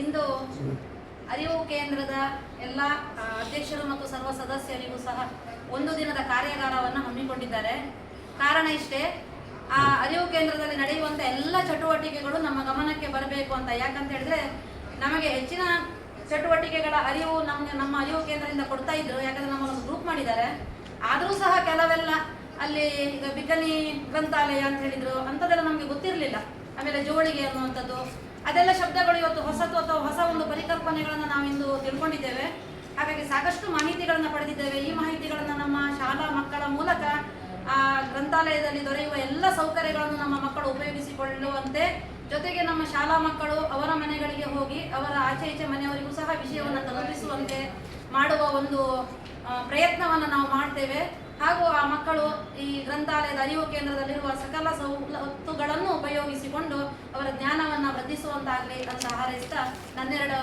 ಇಂದು ಅರಿವು ಕೇಂದ್ರದ ಎಲ್ಲ ಅಧ್ಯಕ್ಷರು ಮತ್ತು ಸರ್ವ ಸದಸ್ಯರಿಗೂ ಸಹ ಒಂದು ದಿನದ ಕಾರ್ಯಾಗಾರವನ್ನು ಹಮ್ಮಿಕೊಂಡಿದ್ದಾರೆ. ಕಾರಣ ಇಷ್ಟೇ, ಆ ಅರಿವು ಕೇಂದ್ರದಲ್ಲಿ ನಡೆಯುವಂಥ ಎಲ್ಲ ಚಟುವಟಿಕೆಗಳು ನಮ್ಮ ಗಮನಕ್ಕೆ ಬರಬೇಕು ಅಂತ. ಯಾಕಂತ ಹೇಳಿದ್ರೆ ನಮಗೆ ಹೆಚ್ಚಿನ ಚಟುವಟಿಕೆಗಳ ಅರಿವು ನಮ್ಮ ಅರಿವು ಕೇಂದ್ರದಿಂದ ಕೊಡ್ತಾ ಇದ್ರು. ಯಾಕಂದ್ರೆ ನಮ್ಮನ್ನು ಗ್ರೂಪ್ ಮಾಡಿದ್ದಾರೆ. ಆದರೂ ಸಹ ಕೆಲವೆಲ್ಲ ಅಲ್ಲಿ ಈಗ ಬಿಕನಿ ಗ್ರಂಥಾಲಯ ಅಂತ ಹೇಳಿದ್ರು, ಅಂಥದ್ದೆಲ್ಲ ನಮಗೆ ಗೊತ್ತಿರಲಿಲ್ಲ. ಆಮೇಲೆ ಜೋಳಿಗೆ ಅನ್ನುವಂಥದ್ದು, ಅದೆಲ್ಲ ಶಬ್ದಗಳು ಇವತ್ತು ಹೊಸತು ಅಥವಾ ಹೊಸ ಒಂದು ಪರಿಕಲ್ಪನೆಗಳನ್ನು ನಾವಿಂದು ತಿಳ್ಕೊಂಡಿದ್ದೇವೆ. ಹಾಗಾಗಿ ಸಾಕಷ್ಟು ಮಾಹಿತಿಗಳನ್ನು ಪಡೆದಿದ್ದೇವೆ. ಈ ಮಾಹಿತಿಗಳನ್ನು ನಮ್ಮ ಶಾಲಾ ಮಕ್ಕಳ ಮೂಲಕ ಆ ಗ್ರಂಥಾಲಯದಲ್ಲಿ ದೊರೆಯುವ ಎಲ್ಲ ಸೌಕರ್ಯಗಳನ್ನು ನಮ್ಮ ಮಕ್ಕಳು ಉಪಯೋಗಿಸಿಕೊಳ್ಳುವಂತೆ, ಜೊತೆಗೆ ನಮ್ಮ ಶಾಲಾ ಮಕ್ಕಳು ಅವರ ಮನೆಗಳಿಗೆ ಹೋಗಿ ಅವರ ಆಚೆ ಈಚೆ ಮನೆಯವರಿಗೂ ಸಹ ವಿಷಯವನ್ನು ತಲುಪಿಸುವಂತೆ ಮಾಡುವ ಒಂದು ಪ್ರಯತ್ನವನ್ನು ನಾವು ಮಾಡ್ತೇವೆ. ಹಾಗೂ ಆ ಮಕ್ಕಳು ಈ ಗ್ರಂಥಾಲಯದ ಅರಿವು ಕೇಂದ್ರದಲ್ಲಿರುವ ಸಕಲ ಸವಲತ್ತುಗಳನ್ನು ಉಪಯೋಗಿಸಿಕೊಂಡು ಅವರ ಜ್ಞಾನವನ್ನು ವೃದ್ಧಿಸುವಂತಾಗಲಿ ಅಂತ ಹಾರೈಸ್ತಾ ನನ್ನೆರಡು